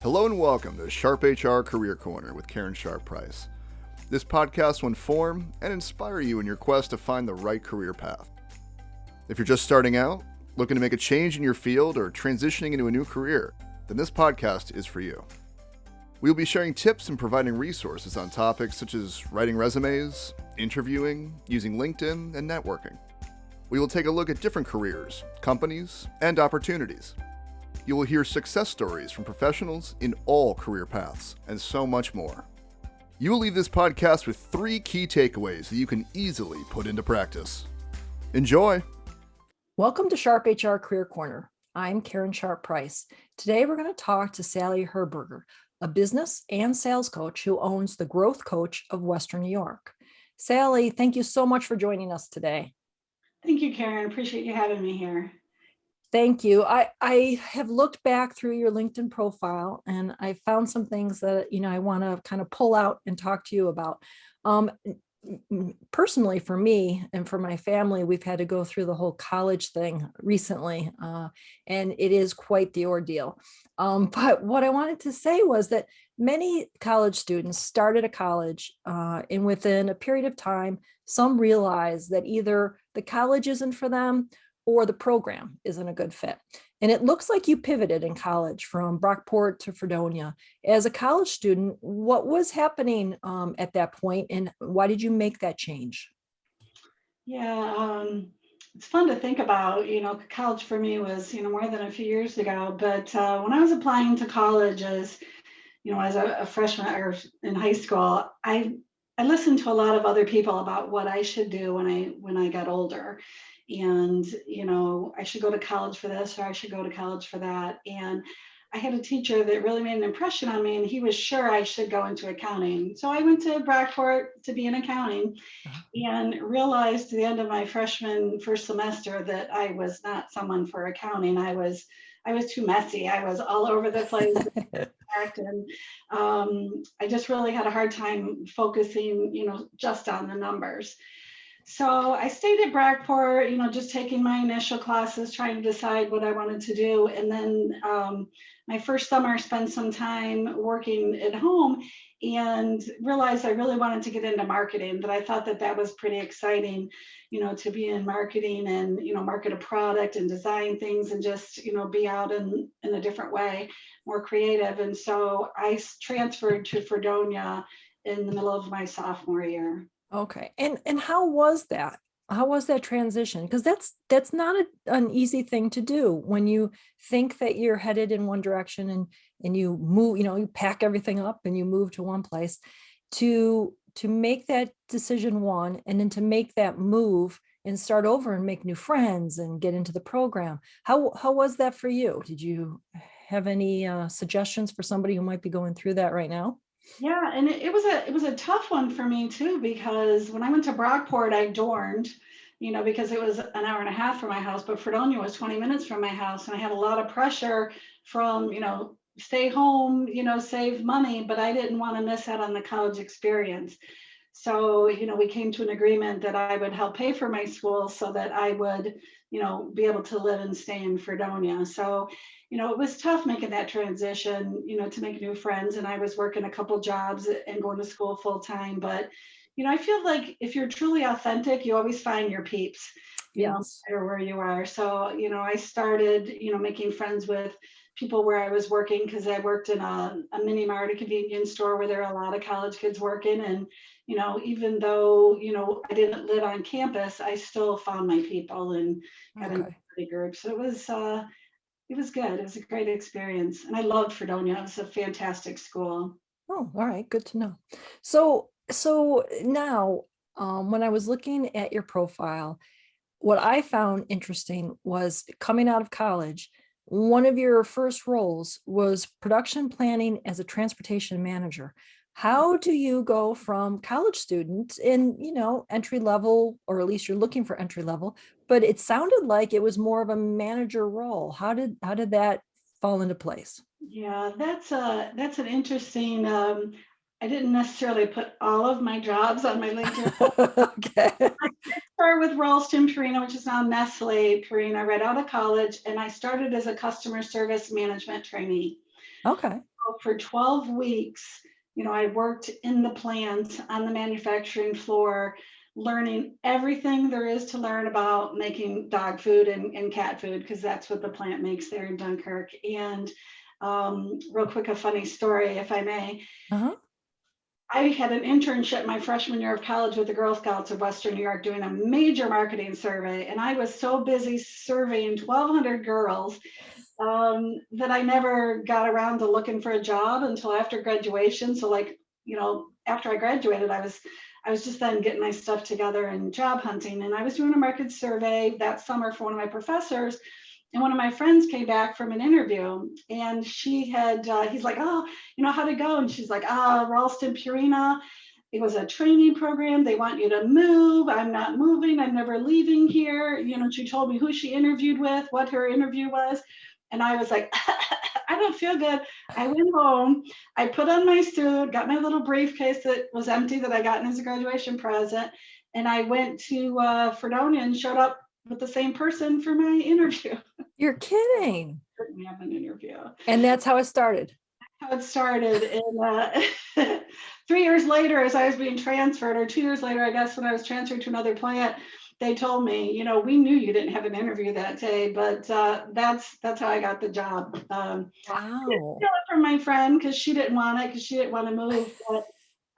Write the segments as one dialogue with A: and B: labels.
A: Hello and welcome to SharpHR Career Corner with Karen Sharp-Price. This podcast will inform and inspire you in your quest to find the right career path. If you're just starting out, looking to make a change in your field, or transitioning into a new career, then this podcast is for you. We will be sharing tips and providing resources on topics such as writing resumes, interviewing, using LinkedIn, and networking. We will take a look at different careers, companies, and opportunities. You will hear success stories from professionals in all career paths, and so much more. You will leave this podcast with 3 key takeaways that you can easily put into practice. Enjoy!
B: Welcome to SharpHR Career Corner. I'm Karen Sharp-Price. Today we're going to talk to Sallie Herberger, a business and sales coach who owns the Growth Coach of Western New York. Sallie, thank you so much for joining us today.
C: Thank you, Karen. Appreciate you having me here.
B: Thank you. I have looked back through your LinkedIn profile and I found some things that, I want to kind of pull out and talk to you about. Personally, for me and for my family, we've had to go through the whole college thing recently, and it is quite the ordeal. But what I wanted to say was that many college students started a college, and within a period of time, some realize that either the college isn't for them or the program isn't a good fit. And it looks like you pivoted in college from Brockport to Fredonia. As a college student, what was happening at that point, and why did you make that change?
C: Yeah, it's fun to think about. College for me was, more than a few years ago. But when I was applying to college as a freshman or in high school, I listened to a lot of other people about what I should do when I got older. And, I should go to college for this, or I should go to college for that. And I had a teacher that really made an impression on me, and he was sure I should go into accounting. So I went to Brockport to be in accounting and realized at the end of my freshman first semester that I was not someone for accounting. I was too messy. I was all over the place. And I just really had a hard time focusing, just on the numbers. So I stayed at Brockport, just taking my initial classes, trying to decide what I wanted to do. And then my first summer, I spent some time working at home and realized I really wanted to get into marketing, that I thought that was pretty exciting, to be in marketing and, market a product and design things and just, be out in a different way, more creative. And so I transferred to Fredonia in the middle of my sophomore year.
B: Okay. And how was that? How was that transition? Because that's not an easy thing to do when you think that you're headed in one direction and you move, you pack everything up and you move to one place to make that decision one, and then to make that move and start over and make new friends and get into the program. How was that for you? Did you have any suggestions for somebody who might be going through that right now?
C: Yeah, and it was a tough one for me too, because when I went to Brockport, I dormed, because it was an hour and a half from my house, but Fredonia was 20 minutes from my house, and I had a lot of pressure from, stay home, save money, but I didn't want to miss out on the college experience. So, we came to an agreement that I would help pay for my school so that I would, be able to live and stay in Fredonia. So, it was tough making that transition, to make new friends. And I was working a couple jobs and going to school full time. But, I feel like if you're truly authentic, you always find your peeps, no matter where you are. So, I started, making friends with people where I was working, because I worked in a mini mart, a convenience store where there are a lot of college kids working. And, even though, I didn't live on campus, I still found my people and got into the group. So it was good. It was a great experience. And I loved Fredonia. It was a fantastic school.
B: Oh, all right. Good to know. So now, when I was looking at your profile, what I found interesting was coming out of college, one of your first roles was production planning as a transportation manager. How do you go from college student in, entry level, or at least you're looking for entry level, but it sounded like it was more of a manager role. How did that fall into place?
C: Yeah, that's an interesting. I didn't necessarily put all of my jobs on my LinkedIn.
B: Okay.
C: I started with Ralston Purina, which is now Nestle Purina, right out of college, and I started as a customer service management trainee.
B: Okay.
C: for 12 weeks, I worked in the plant on the manufacturing floor, learning everything there is to learn about making dog food and cat food, because that's what the plant makes there in Dunkirk. And real quick, a funny story, if I may.
B: Uh-huh.
C: I had an internship my freshman year of college with the Girl Scouts of Western New York doing a major marketing survey. And I was so busy surveying 1,200 girls that I never got around to looking for a job until after graduation. So after I graduated, I was just then getting my stuff together and job hunting. And I was doing a market survey that summer for one of my professors. And one of my friends came back from an interview, and he's like, oh, how'd it go? And she's like, Ralston Purina. It was a training program. They want you to move. I'm not moving. I'm never leaving here. She told me who she interviewed with, what her interview was. And I was like, I don't feel good. I went home. I put on my suit, got my little briefcase that was empty that I got as a graduation present. And I went to Fredonia and showed up with the same person for my interview.
B: You're kidding.
C: We have an interview.
B: And that's how it started.
C: How it started. And 3 years later, as I was being transferred, or 2 years later, I guess, when I was transferred to another plant, they told me, we knew you didn't have an interview that day, but that's how I got the job.
B: Wow.
C: I didn't steal it from my friend because she didn't want it, because she didn't want to move. But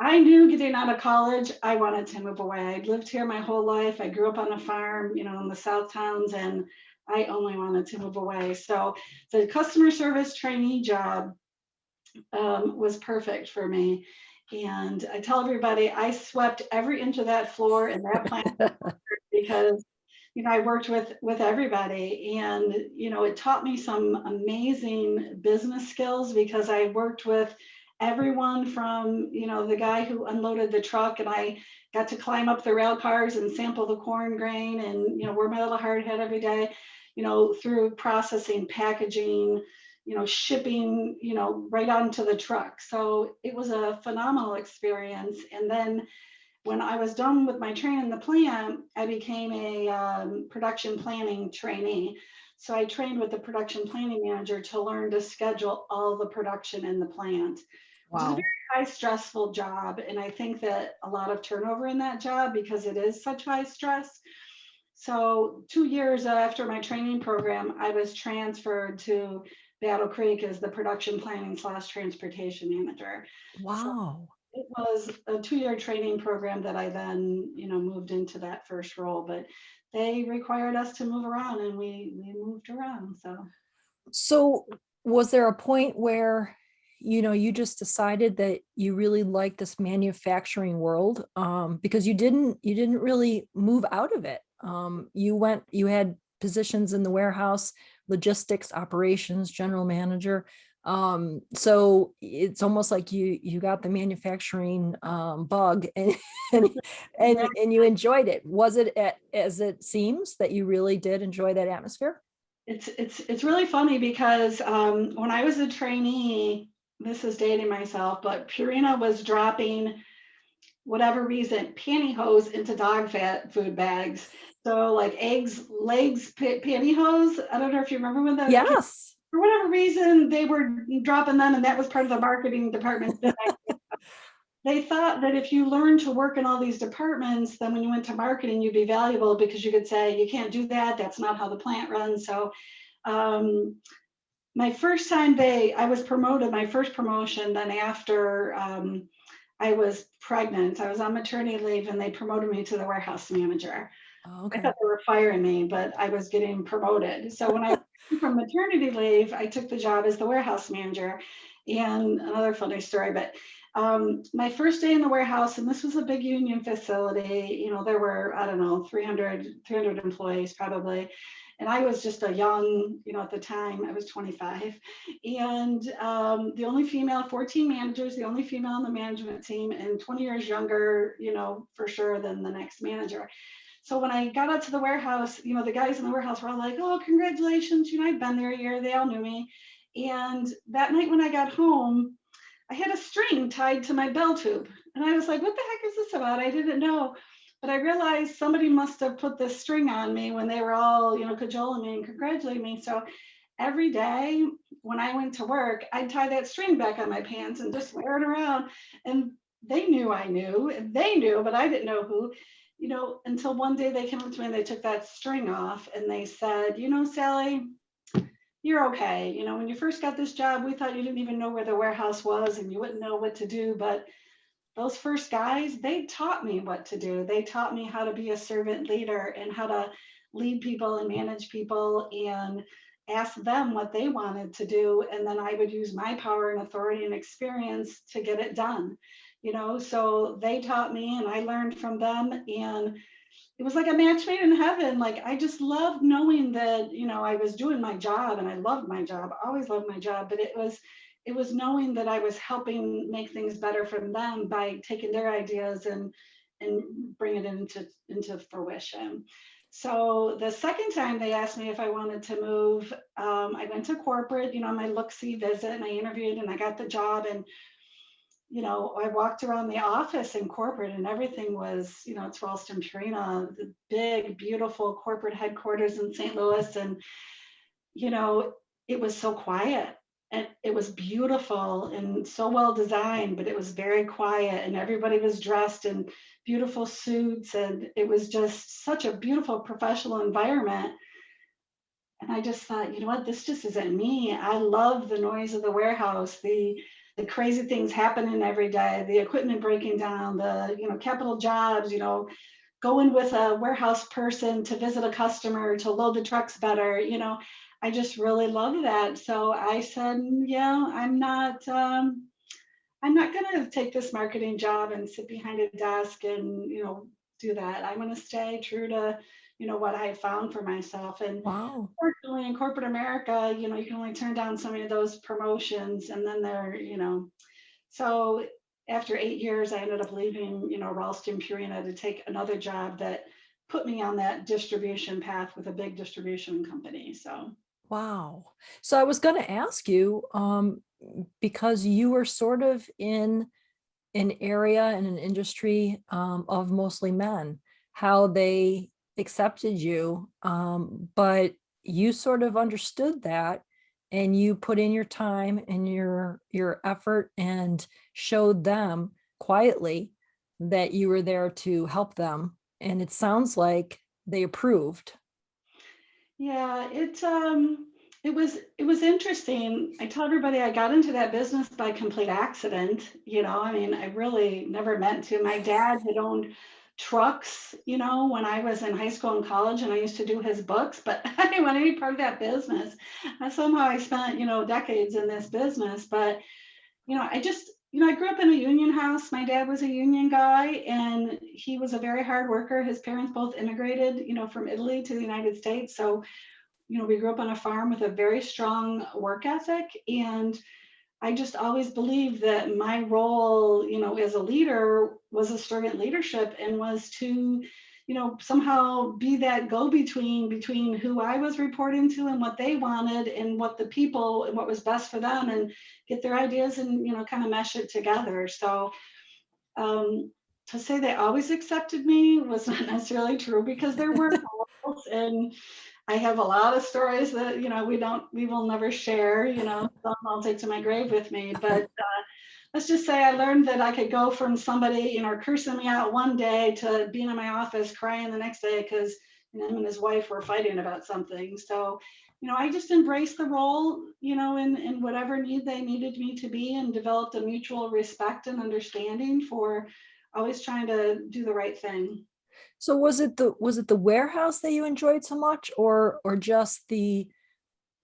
C: I knew getting out of college, I wanted to move away. I'd lived here my whole life. I grew up on a farm, in the South Towns, and I only wanted to move away. So the customer service trainee job was perfect for me. And I tell everybody, I swept every inch of that floor in that plant because, I worked with everybody, and, it taught me some amazing business skills, because I worked with everyone from, the guy who unloaded the truck, and I got to climb up the rail cars and sample the corn grain and, wear my little hard hat every day, through processing, packaging, shipping, right onto the truck. So it was a phenomenal experience. And then when I was done with my training in the plant, I became a production planning trainee. So I trained with the production planning manager to learn to schedule all the production in the plant. Wow. Which is a very high stressful job. And I think that a lot of turnover in that job, because it is such high stress. So 2 years after my training program, I was transferred to Battle Creek as the production planning / transportation manager.
B: Wow.
C: So it was a 2-year training program that I then, moved into that first role, but they required us to move around, and we moved around.
B: So was there a point where, you just decided that you really liked this manufacturing world, because you didn't really move out of it. You had positions in the warehouse, logistics, operations, general manager. So it's almost like you got the manufacturing bug, and you enjoyed it. Was it as it seems that you really did enjoy that atmosphere?
C: It's really funny, because when I was a trainee, this is dating myself, but Purina was dropping, whatever reason, pantyhose into dog fat food bags. So like eggs, legs, pantyhose. I don't know if you remember when that.
B: Yes.
C: For whatever reason, they were dropping them, and that was part of the marketing department. They thought that if you learned to work in all these departments, then when you went to marketing, you'd be valuable, because you could say, you can't do that. That's not how the plant runs. So my first time I was promoted, my first promotion, then after I was pregnant, I was on maternity leave, and they promoted me to the warehouse manager.
B: Oh, okay.
C: I thought they were firing me, but I was getting promoted. So when I came from maternity leave, I took the job as the warehouse manager. And another funny story, but my first day in the warehouse, and this was a big union facility, there were, I don't know, 300 employees probably. And I was just a young, at the time, I was 25. And the only female, 14 managers, the only female on the management team, and 20 years younger, for sure, than the next manager. So when I got out to the warehouse, the guys in the warehouse were all like, oh, congratulations. I'd been there a year. They all knew me. And that night when I got home, I had a string tied to my bell tube. And I was like, what the heck is this about? I didn't know. But I realized somebody must have put this string on me when they were all, cajoling me and congratulating me. So every day when I went to work, I'd tie that string back on my pants and just wear it around. And they knew I knew, and they knew, but I didn't know who, until one day they came up to me and they took that string off and they said, Sallie, you're okay. When you first got this job, we thought you didn't even know where the warehouse was and you wouldn't know what to do. But those first guys, they taught me what to do. They taught me how to be a servant leader and how to lead people and manage people and ask them what they wanted to do. And then I would use my power and authority and experience to get it done. So they taught me and I learned from them. And it was like a match made in heaven. Like, I just loved knowing that, I was doing my job and I loved my job. I always loved my job, but it was knowing that I was helping make things better for them by taking their ideas and bringing it into fruition. So the second time they asked me if I wanted to move, I went to corporate, my look-see visit, and I interviewed and I got the job. And I walked around the office in corporate and everything was, it's Ralston Purina, the big, beautiful corporate headquarters in St. Louis. And, it was so quiet and it was beautiful and so well designed, but it was very quiet and everybody was dressed in beautiful suits. And it was just such a beautiful professional environment. And I just thought, you know what, this just isn't me. I love the noise of the warehouse, the crazy things happening every day, the equipment breaking down, the, capital jobs, going with a warehouse person to visit a customer to load the trucks better. I just really love that. So I said, yeah, I'm not going to take this marketing job and sit behind a desk and, do that. I'm going to stay true to, what I found for myself. And
B: Wow.
C: fortunately in corporate America, you can only turn down so many of those promotions. And then so after 8 years, I ended up leaving, Ralston Purina to take another job that put me on that distribution path with a big distribution company. So.
B: Wow. So I was going to ask you, because you were sort of in an area and an industry of mostly men, how they accepted you, but you sort of understood that and you put in your time and your effort and showed them quietly that you were there to help them. And it sounds like they approved.
C: Yeah, it was interesting. I tell everybody I got into that business by complete accident. I really never meant to. My dad had owned trucks, when I was in high school and college, and I used to do his books, but I didn't want any part of that business. And somehow I spent, decades in this business, but I just, I grew up in a union house. My dad was a union guy and he was a very hard worker. His parents both immigrated, from Italy to the United States. So, we grew up on a farm with a very strong work ethic. And I just always believed that my role, as a leader was a servant leadership and was to, somehow be that go-between between who I was reporting to and what they wanted and what the people and what was best for them and get their ideas and, kind of mesh it together. So to say they always accepted me was not necessarily true because there were roles, and I have a lot of stories that, we will never share, some I'll take to my grave with me. But let's just say I learned that I could go from somebody, cursing me out one day to being in my office crying the next day because him and his wife were fighting about something. So, I just embraced the role, in whatever need they needed me to be and developed a mutual respect and understanding for always trying to do the right thing.
B: So was it the warehouse that you enjoyed so much, or just the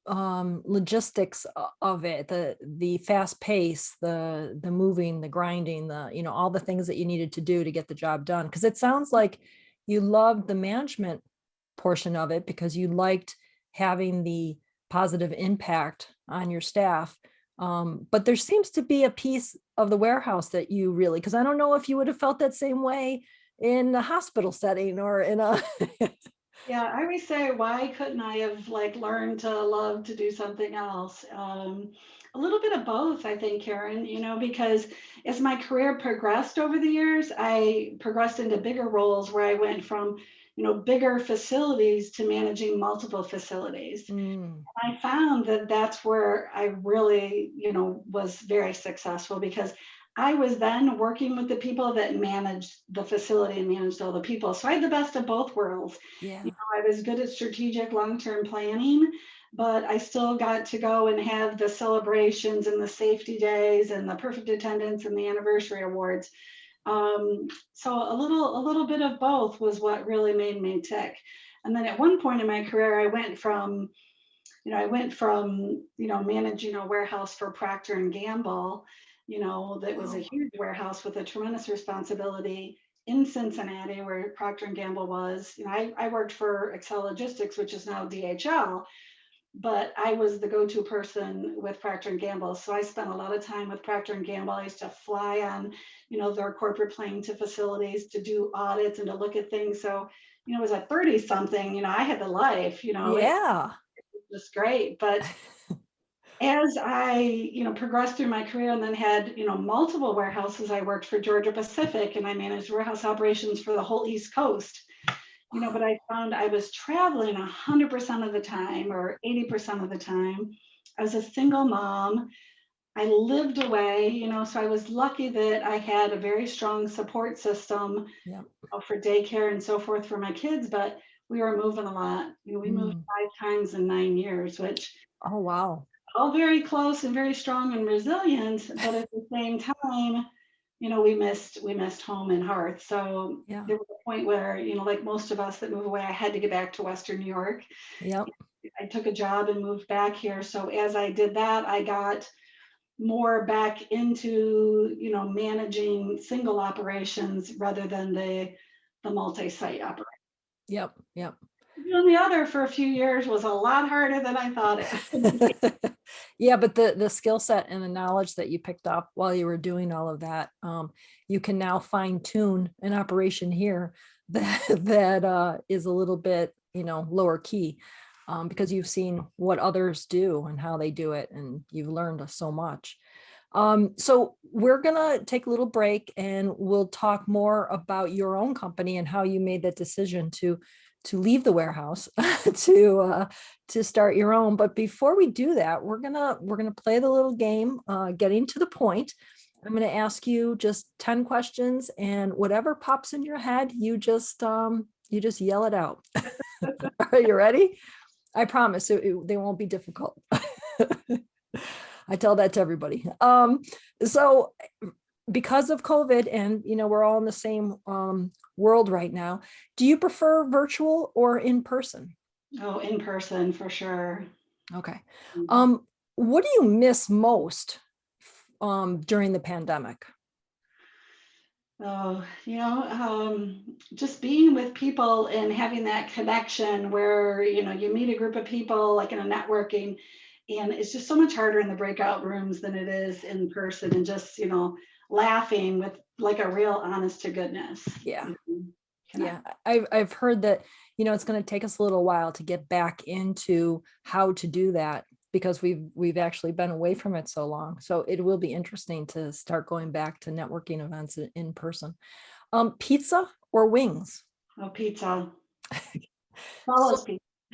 B: logistics of it, the fast pace, the moving, the grinding, all the things that you needed to do to get the job done? Because it sounds like you loved the management portion of it because you liked having the positive impact on your staff. But there seems to be a piece of the warehouse that you really, because I don't know if you would have felt that same way in a hospital setting or in a
C: Yeah, I always say, why couldn't I have learned to love to do something else? A little bit of both, I think, Karen, because as my career progressed over the years, I progressed into bigger roles where I went from, bigger facilities to managing multiple facilities. I found that that's where I really, was very successful, because I was then working with the people that managed the facility and managed all the people. So I had the best of both worlds.
B: Yeah.
C: I was good at strategic long-term planning, but I still got to go and have the celebrations and the safety days and the perfect attendance and the anniversary awards. So a little bit of both was what really made me tick. And then at one point in my career, I went from managing a warehouse for Procter and Gamble, that was a huge warehouse with a tremendous responsibility in Cincinnati, where Procter and Gamble was. I worked for Excel Logistics, which is now DHL, but I was the go-to person with Procter and Gamble. So I spent a lot of time with Procter and Gamble. I used to fly on, their corporate plane to facilities to do audits and to look at things. So, as a 30-something, I had the life,
B: Yeah.
C: it was great. But as I, progressed through my career and then had, multiple warehouses, I worked for Georgia Pacific and I managed warehouse operations for the whole East Coast. But I found I was traveling 100% of the time, or 80% of the time. I was a single mom. I lived away, so I was lucky that I had a very strong support system for daycare and so forth for my kids, but we were moving a lot. We moved 5 times in 9 years, which,
B: oh, wow,
C: all very close and very strong and resilient, but at the same time, we missed home and hearth. So there was a point where, like most of us that move away, I had to get back to Western New York.
B: Yep.
C: I took a job and moved back here. So as I did that, I got more back into, managing single operations rather than the multi-site operation.
B: Yep.
C: Doing the other for a few years was a lot harder than I thought it would be.
B: Yeah, but the skill set and the knowledge that you picked up while you were doing all of that, you can now fine tune an operation here that is a little bit, lower key, because you've seen what others do and how they do it, and you've learned so much. So we're gonna take a little break and we'll talk more about your own company and how you made that decision to leave the warehouse to start your own. But before we do that, we're gonna play the little game, getting to the point. I'm gonna ask you just 10 questions, and whatever pops in your head, you just yell it out. Are you ready? I promise they won't be difficult. I tell that to everybody. So because of COVID and, we're all in the same world right now, do you prefer virtual or in person?
C: Oh, in person for sure.
B: Okay. What do you miss most during the pandemic?
C: Oh, just being with people and having that connection where, you meet a group of people like in a networking, and it's just so much harder in the breakout rooms than it is in person, and just, laughing with like a real honest to goodness.
B: Yeah. Yeah. I've heard that, it's going to take us a little while to get back into how to do that, because we've actually been away from it so long. So it will be interesting to start going back to networking events in person. Pizza or wings?
C: Oh, pizza.
B: Pizza.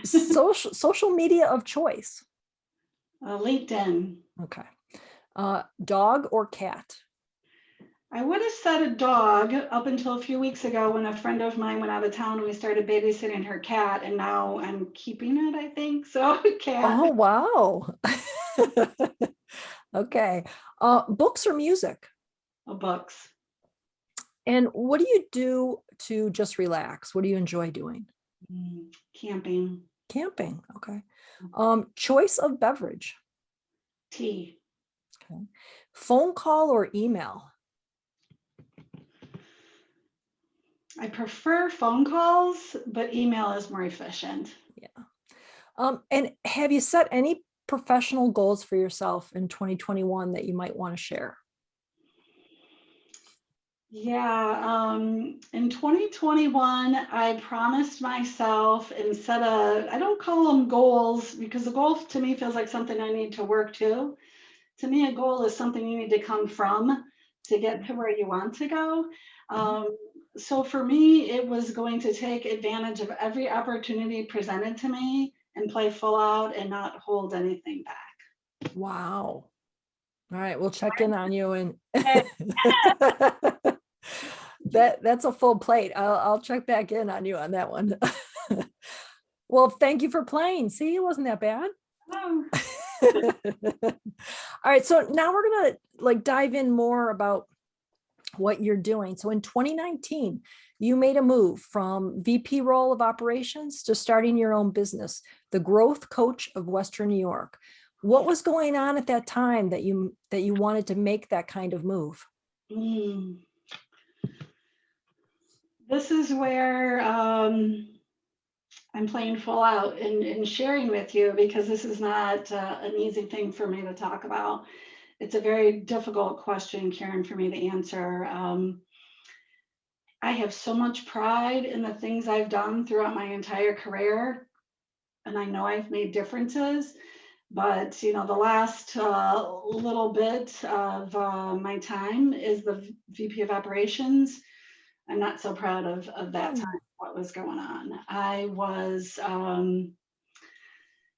B: Social media of choice?
C: LinkedIn.
B: Okay. Dog or cat?
C: I would have said a dog up until a few weeks ago when a friend of mine went out of town and we started babysitting her cat, and now I'm keeping it, I think. So cat.
B: Oh, wow. Okay. Books or music?
C: Books.
B: And what do you do to just relax? What do you enjoy doing?
C: Camping.
B: Camping. Okay. Choice of beverage?
C: Tea.
B: Okay. Phone call or email?
C: I prefer phone calls, but email is more efficient.
B: Yeah. And have you set any professional goals for yourself in 2021 that you might want to share?
C: Yeah, in 2021, I promised myself and I don't call them goals, because a goal to me feels like something I need to work to. To me, a goal is something you need to come from to get to where you want to go. So for me, it was going to take advantage of every opportunity presented to me and play full out and not hold anything back.
B: Wow. All right, we'll check in on you and that's a full plate. I'll check back in on you on that one. Well, thank you for playing. See, it wasn't that bad.
C: Oh.
B: All right, so now we're gonna like dive in more about what you're doing. So in 2019, you made a move from VP role of operations to starting your own business, the Growth Coach of Western New York. What was going on at that time that you wanted to make that kind of move?
C: This is where I'm playing full out and sharing with you, because this is not an easy thing for me to talk about. It's a very difficult question, Karen, for me to answer. I have so much pride in the things I've done throughout my entire career, and I know I've made differences. But the last little bit of my time is the VP of operations. I'm not so proud of that time, what was going on. I was,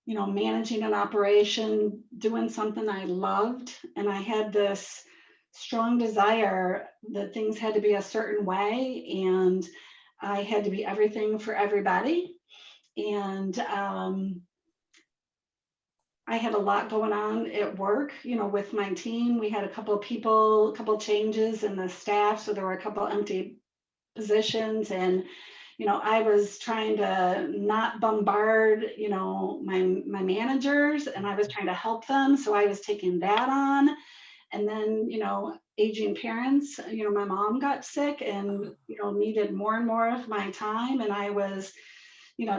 C: managing an operation, doing something I loved, and I had this strong desire that things had to be a certain way, and I had to be everything for everybody. And I had a lot going on at work, with my team. We had a couple changes in the staff, so there were a couple empty positions, and I was trying to not bombard my managers, and I was trying to help them, so I was taking that on. And then aging parents, my mom got sick and needed more and more of my time, and I was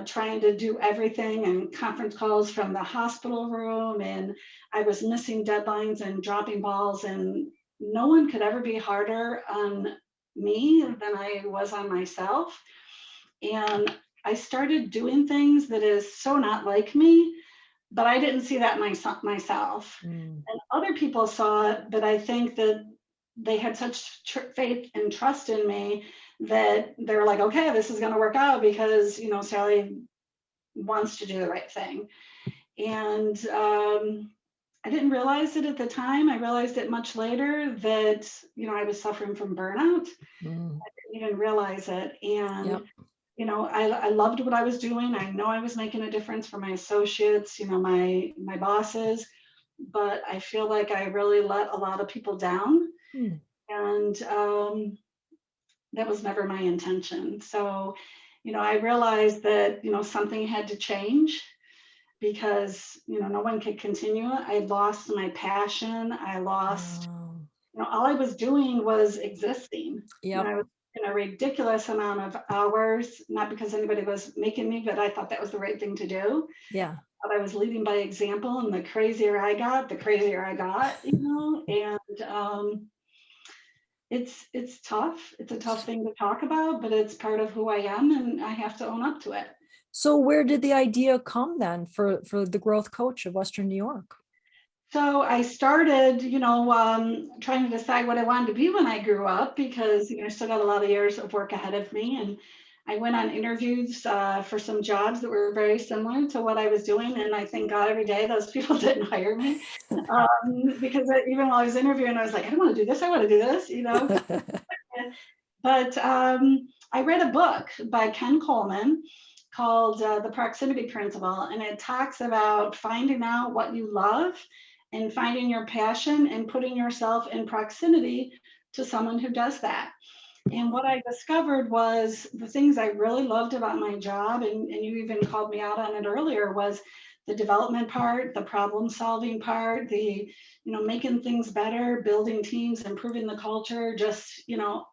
C: trying to do everything and conference calls from the hospital room, and I was missing deadlines and dropping balls, and no one could ever be harder on me than I was on myself. And I started doing things that is so not like me, but I didn't see that myself. And other people saw it, but I think that they had such faith and trust in me that they're like, okay, this is going to work out because, Sallie wants to do the right thing. And I didn't realize it at the time. I realized it much later that, I was suffering from burnout. I didn't even realize it. And, I loved what I was doing. I know I was making a difference for my associates, my bosses, but I feel like I really let a lot of people down. And that was never my intention. So, I realized that, something had to change, because, no one could continue. I lost my passion. I lost, all I was doing was existing. I was in a ridiculous amount of hours, not because anybody was making me, but I thought that was the right thing to do.
B: Yeah.
C: But I was leading by example, and the crazier I got, and it's tough. It's a tough thing to talk about, but it's part of who I am, and I have to own up to it.
B: So where did the idea come then for the Growth Coach of Western New York?
C: So I started, trying to decide what I wanted to be when I grew up, because I still got a lot of years of work ahead of me. And I went on interviews for some jobs that were very similar to what I was doing. And I thank God every day those people didn't hire me, because even while I was interviewing, I was like, I don't want to do this. I want to do this, But I read a book by Ken Coleman called The Proximity Principle, and it talks about finding out what you love and finding your passion and putting yourself in proximity to someone who does that. And what I discovered was the things I really loved about my job, and you even called me out on it earlier, was the development part, the problem solving part, the, making things better, building teams, improving the culture, just,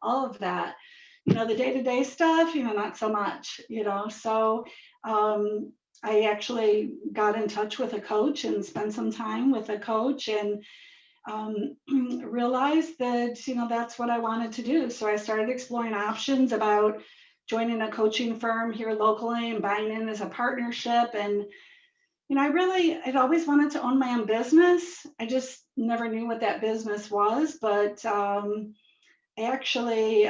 C: all of that. The day-to-day stuff, not so much, so I actually got in touch with a coach and spent some time with a coach, and realized that, that's what I wanted to do. So I started exploring options about joining a coaching firm here locally and buying in as a partnership. And, I'd always wanted to own my own business. I just never knew what that business was, but I actually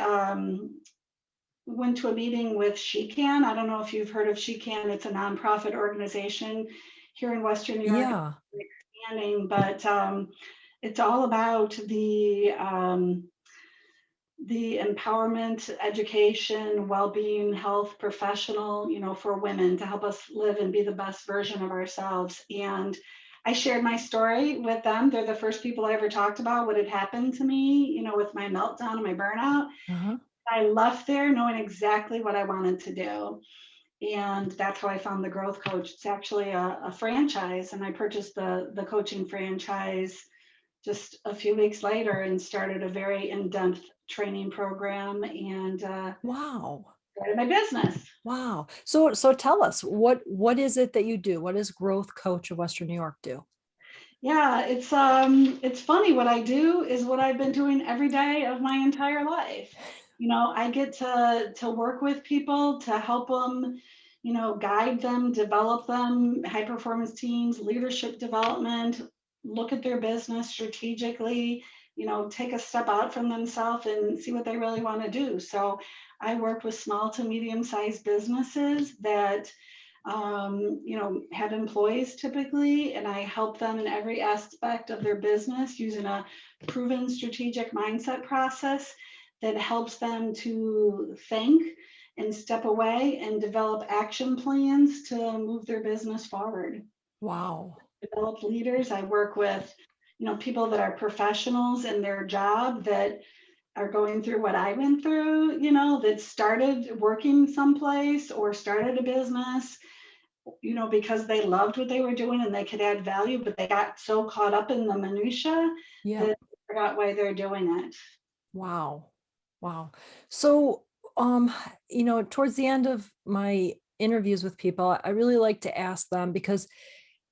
C: went to a meeting with SheCan. I don't know if you've heard of SheCan. It's a nonprofit organization here in Western New York.
B: Yeah.
C: Expanding, but it's all about the empowerment, education, well-being, health professional, for women to help us live and be the best version of ourselves. And I shared my story with them. They're the first people I ever talked about what had happened to me, with my meltdown and my burnout.
B: Uh-huh.
C: I left there knowing exactly what I wanted to do. And that's how I found the Growth Coach. It's actually a franchise, and I purchased the coaching franchise just a few weeks later and started a very in-depth training program and
B: Wow.
C: started my business.
B: Wow. So tell us, what is it that you do? What does Growth Coach of Western New York do?
C: Yeah, it's funny. What I do is what I've been doing every day of my entire life. I get to work with people to help them, guide them, develop them, high performance teams, leadership development, look at their business strategically, take a step out from themselves and see what they really want to do. So I work with small to medium sized businesses that have employees typically, and I help them in every aspect of their business using a proven strategic mindset process that helps them to think and step away and develop action plans to move their business forward.
B: Wow.
C: Develop leaders. I work with, people that are professionals in their job that are going through what I went through, that started working someplace or started a business, because they loved what they were doing and they could add value, but they got so caught up in the minutia
B: Yeah.
C: that they forgot why they're doing it.
B: Wow. Wow. So, towards the end of my interviews with people, I really like to ask them, because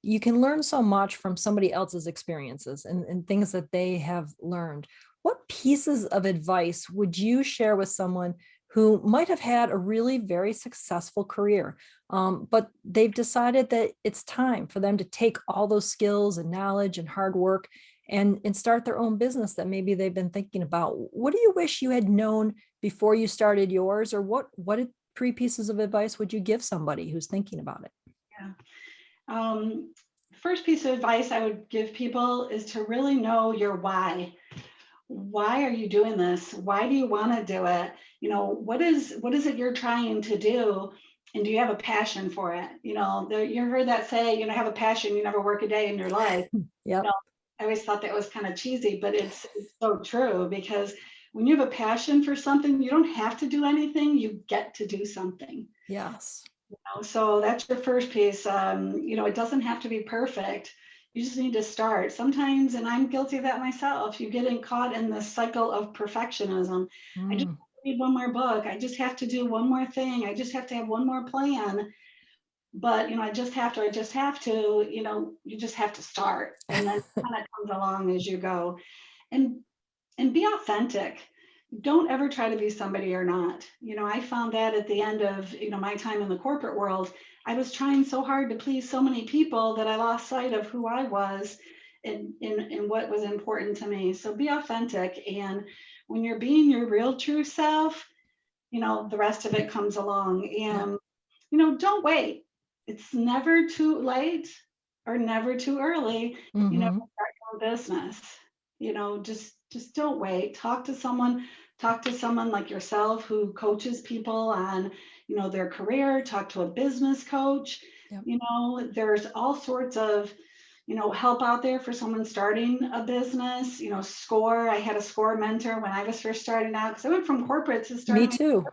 B: you can learn so much from somebody else's experiences and things that they have learned. What pieces of advice would you share with someone who might have had a really very successful career, but they've decided that it's time for them to take all those skills and knowledge and hard work and start their own business that maybe they've been thinking about? What do you wish you had known before you started yours, or what three pieces of advice would you give somebody who's thinking about it?
C: Yeah. First piece of advice I would give people is to really know your why. Why are you doing this? Why do you want to do it? What is it you're trying to do? And do you have a passion for it? You heard that say, have a passion, you never work a day in your life.
B: Yep.
C: I always thought that was kind of cheesy, but it's so true, because when you have a passion for something, you don't have to do anything, you get to do something.
B: Yes.
C: So that's your first piece. It doesn't have to be perfect. You just need to start. Sometimes, and I'm guilty of that myself, you get caught in the cycle of perfectionism. I just read one more book. I just have to do one more thing. I just have to have one more plan. But I just have to, you just have to start. And then it kind of comes along as you go. And be authentic. Don't ever try to be somebody you're not. I found that at the end of my time in the corporate world, I was trying so hard to please so many people that I lost sight of who I was and what was important to me. So be authentic. And when you're being your real true self, the rest of it comes along. And, don't wait. It's never too late or never too early, to start your own business. Just don't wait. Talk to someone like yourself who coaches people on, their career. Talk to a business coach.
B: Yep.
C: There's all sorts of, help out there for someone starting a business. SCORE. I had a SCORE mentor when I was first starting out, because I went from corporate to starting.
B: Me too.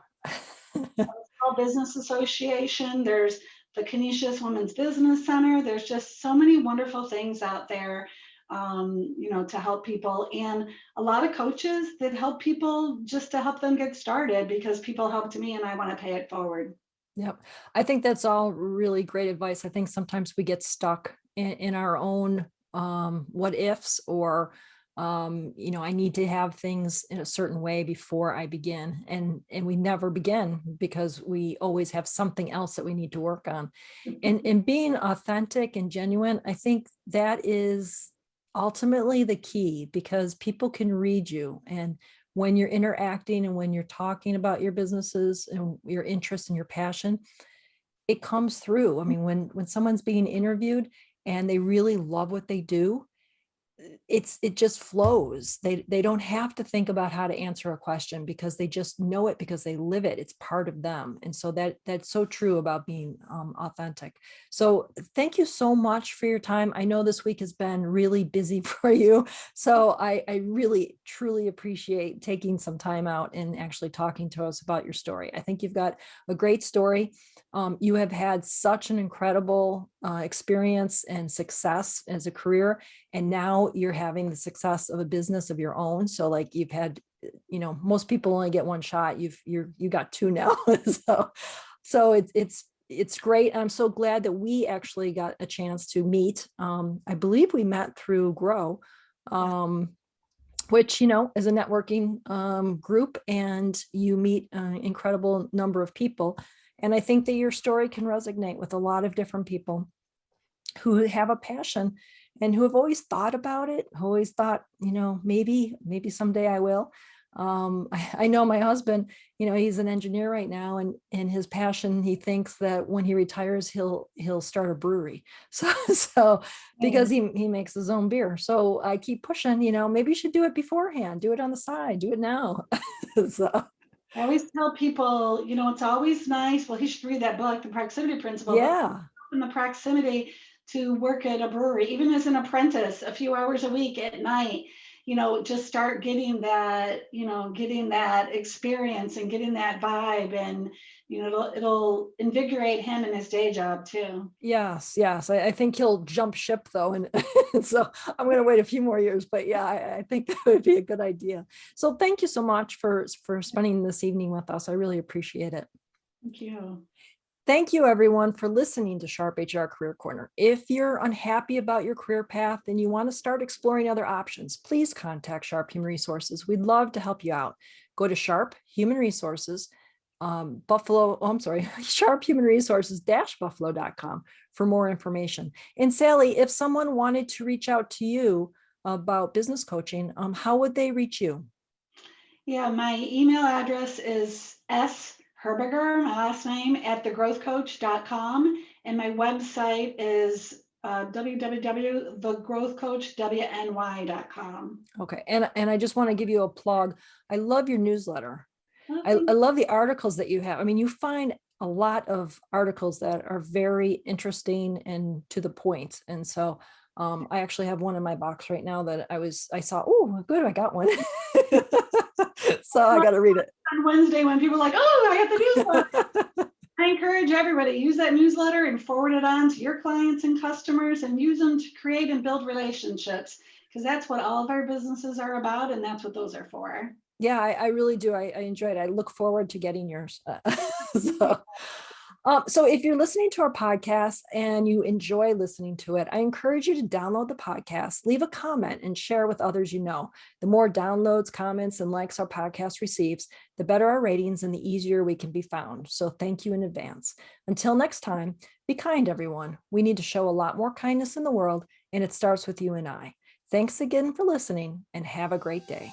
C: Small Business Association. There's the Canisius Women's Business Center. There's just so many wonderful things out there, to help people, and a lot of coaches that help people just to help them get started, because people helped me and I want to pay it forward.
B: Yep. I think that's all really great advice. I think sometimes we get stuck in our own what ifs, or I need to have things in a certain way before I begin. And we never begin because we always have something else that we need to work on. And being authentic and genuine, I think that is ultimately the key, because people can read you. And when you're interacting and when you're talking about your businesses and your interest and your passion, it comes through. I mean, when someone's being interviewed and they really love what they do, it just flows. They don't have to think about how to answer a question, because they just know it, because they live it. It's part of them. And so that's so true about being authentic. So thank you so much for your time. I know this week has been really busy for you. So I really, truly appreciate taking some time out and actually talking to us about your story. I think you've got a great story. You have had such an incredible experience and success as a career. And now you're having the success of a business of your own. So like you've had, most people only get one shot. You got two now. so it's great. I'm so glad that we actually got a chance to meet. I believe we met through Grow, which, is a networking group, and you meet an incredible number of people. And I think that your story can resonate with a lot of different people who have a passion and who have always thought about it, who always thought, maybe someday I will. I know my husband, he's an engineer right now, and his passion, he thinks that when he retires, he'll start a brewery. So because he makes his own beer. So I keep pushing, maybe you should do it beforehand, do it on the side, do it now. So
C: I always tell people, it's always nice. Well, he should read that book, The Proximity Principle.
B: yeah.
C: In the proximity to work at a brewery, even as an apprentice, a few hours a week at night, just start getting that, getting that experience and getting that vibe, and, it'll invigorate him in his day job too.
B: Yes. I think he'll jump ship though. And so I'm going to wait a few more years, but yeah, I think that would be a good idea. So thank you so much for spending this evening with us. I really appreciate it.
C: Thank you.
B: Thank you, everyone, for listening to SharpHR Career Corner. If you're unhappy about your career path and you want to start exploring other options, please contact Sharp Human Resources. We'd love to help you out. Go to Sharp Human Resources, Sharp Human Resources Buffalo.com for more information. And Sallie, if someone wanted to reach out to you about business coaching, how would they reach you?
C: Yeah, my email address is Herberger, my last name, at thegrowthcoach.com. And my website is www.thegrowthcoachwny.com.
B: Okay. And I just want to give you a plug. I love your newsletter. I love the articles that you have. I mean, you find a lot of articles that are very interesting and to the point. And so I actually have one in my box right now that I saw, oh, good, I got one. So I got to read it.
C: On Wednesday, when people are like, oh, I got the newsletter. I encourage everybody, use that newsletter and forward it on to your clients and customers, and use them to create and build relationships, because that's what all of our businesses are about, and that's what those are for.
B: Yeah, I really do. I enjoy it. I look forward to getting yours. So if you're listening to our podcast and you enjoy listening to it, I encourage you to download the podcast, leave a comment, and share with others you know. The more downloads, comments, and likes our podcast receives, the better our ratings and the easier we can be found. So thank you in advance. Until next time, be kind, everyone. We need to show a lot more kindness in the world, and it starts with you and I. Thanks again for listening, and have a great day.